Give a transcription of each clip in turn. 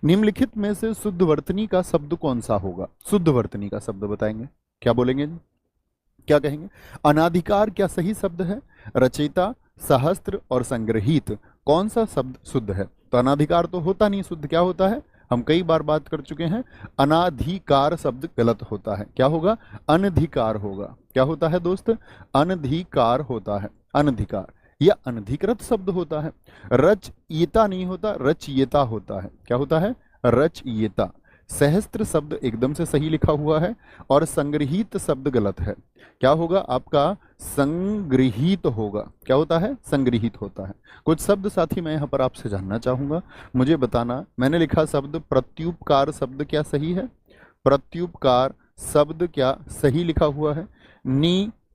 निम्नलिखित में से शुद्धवर्तनी का शब्द कौन सा होगा? शुद्धवर्तनी का शब्द बताएंगे, क्या बोलेंगे जी? क्या कहेंगे? अनाधिकार क्या सही शब्द है? रचयिता, सहस्त्र और संग्रहित, कौन सा शब्द शुद्ध है? तो अनाधिकार तो होता नहीं शुद्ध, क्या होता है? हम कई बार बात कर चुके हैं, अनाधिकार शब्द गलत होता है। क्या होगा? अनधिकार होगा। क्या होता है दोस्त? अनधिकार होता है। अनधिकार या अनधिकृत शब्द होता है। रचयिता नहीं होता, रचयिता होता है। क्या होता है? रचयिता। सहस्त्र शब्द एकदम से सही लिखा हुआ है और संग्रहित शब्द गलत है। क्या होगा आपका? संग्रहित होगा। क्या होता है? संग्रहित होता है। कुछ शब्द साथी मैं यहाँ पर आपसे जानना चाहूंगा, मुझे बताना। मैंने लिखा शब्द प्रत्युपकार शब्द क्या सही है? प्रत्युपकार शब्द क्या सही लिखा हुआ है?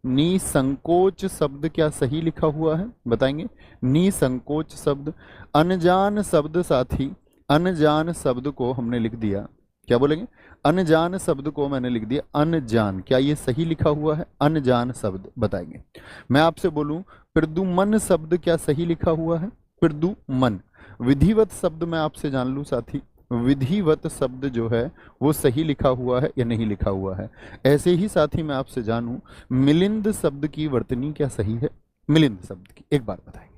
निसंकोच शब्द क्या सही लिखा हुआ है? बताएंगे। निसंकोच शब्द। अनजान शब्द साथी, अनजान शब्द को हमने लिख दिया, क्या बोलेंगे? अनजान शब्द को मैंने लिख दिया अनजान, क्या ये सही लिखा हुआ है? अनजान शब्द बताएंगे। मैं आपसे बोलूं प्रद्युमन शब्द क्या सही लिखा हुआ है? प्रद्युमन। विधिवत शब्द मैं आपसे जान लूं साथी, विधिवत शब्द जो है वो सही लिखा हुआ है या नहीं लिखा हुआ है? ऐसे ही साथी मैं आपसे जानूं मिलिंद शब्द की वर्तनी क्या सही है? मिलिंद शब्द की एक बार बताएंगे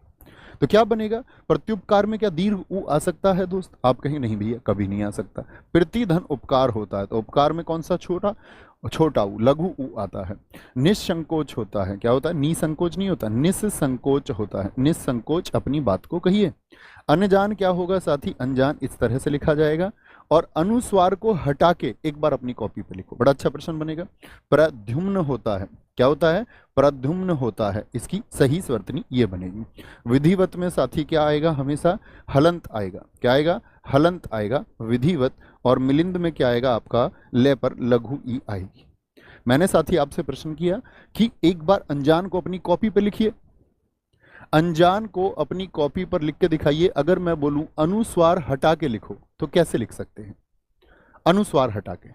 तो क्या बनेगा? प्रत्युपकार में क्या दीर्घ उ आ सकता है दोस्त? आप कहेंगे नहीं भैया कभी नहीं आ सकता। प्रतिधन उपकार होता है तो उपकार में कौन सा छोटा? छोटा उ, लघु उ आता है। निसंकोच होता है, क्या होता है? निसंकोच नहीं होता, निसंकोच होता है। निसंकोच अपनी बात को कहिए। अनजान क्या होगा साथी? अनजान इस तरह से लिखा जाएगा। और अनुस्वार को हटा के एक बार अपनी कॉपी पे लिखो, बड़ा अच्छा प्रश्न बनेगा। प्रद्युम्न होता है, क्या होता है? प्रद्युम्न होता है, इसकी सही स्वर्तनी ये बनेगी। विधिवत में साथी क्या आएगा? हमेशा हलंत आएगा। क्या आएगा? हलंत आएगा विधिवत। और मिलिंद में क्या आएगा आपका? ले पर लघु ई आएगी। मैंने साथी आपसे प्रश्न किया कि एक बार अनजान को अपनी कॉपी पे लिखिए। अनजान को अपनी कॉपी पर लिख के दिखाइए। अगर मैं बोलूं अनुस्वार हटा के लिखो तो कैसे लिख सकते हैं? अनुस्वार हटा के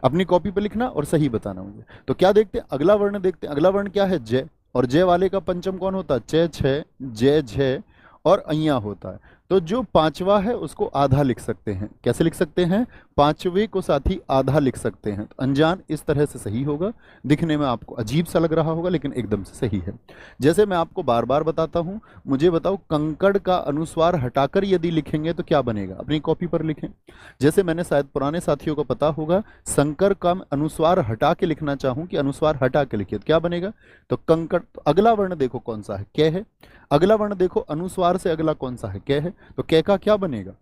अपनी कॉपी पे लिखना और सही बताना मुझे। तो क्या देखते हैं? अगला वर्ण देखते हैं। अगला वर्ण क्या है? जय। और जय वाले का पंचम कौन होता है? च, छ, जय, झय और अय्या होता है। तो जो पांचवा है उसको आधा लिख सकते हैं। कैसे लिख सकते हैं? पांचवे को साथी आधा लिख सकते हैं। तो अनजान इस तरह से सही होगा। दिखने में आपको अजीब सा लग रहा होगा लेकिन एकदम से सही है। जैसे मैं आपको बार बार बताता हूं, मुझे बताओ कंकड़ का अनुस्वार हटाकर यदि लिखेंगे तो क्या बनेगा? अपनी कॉपी पर लिखें। जैसे मैंने शायद पुराने साथियों को पता होगा, शंकर का अनुस्वार हटा के लिखना चाहूं कि अनुस्वार हटा के लिखिए तो क्या बनेगा? तो कंकड़। तो अगला वर्ण देखो कौन सा है? कै है। अगला वर्ण देखो अनुस्वार से अगला कौन सा है? कै है। तो कै का क्या बनेगा?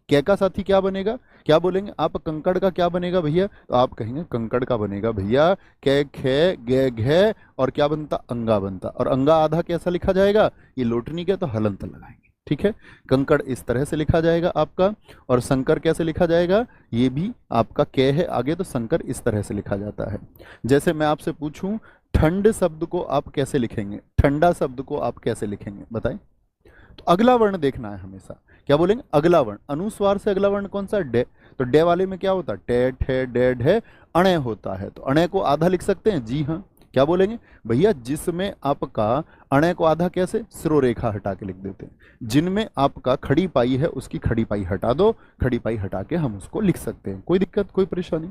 कै का साथी क्या बनेगा? क्या बोलेंगे आप? कंकड़ का क्या बनेगा भैया? तो आप कहेंगे कंकड़ का बनेगा भैया कै, खे, गे, घे और क्या बनता? अंगा बनता। और अंगा आधा कैसा लिखा जाएगा? ये लोटनी के तो हलंत लगाएंगे। ठीक है, कंकड़ इस तरह से लिखा जाएगा आपका। और शंकर कैसे लिखा जाएगा? ये भी आपका कै है आगे, तो शंकर इस तरह से लिखा जाता है। जैसे मैं आपसे पूछूं ठंड शब्द को आप कैसे लिखेंगे? ठंडा शब्द को आप कैसे लिखेंगे बताएं? तो अगला वर्ण देखना है हमेशा। क्या बोलेंगे? अगला वर्ण। अनुस्वार से अगला वर्ण कौन सा? डे। तो डे वाले में क्या होता है? टे, ठे, डे, ढे, अणे होता है। तो अणे को आधा लिख सकते हैं? जी हाँ। क्या बोलेंगे भैया? जिसमें आपका अणे को आधा कैसे? सिरोरेखा हटा के लिख देते हैं। जिनमें आपका खड़ी पाई है उसकी खड़ी पाई हटा दो, खड़ी पाई हटा के हम उसको लिख सकते हैं। कोई दिक्कत, कोई परेशानी?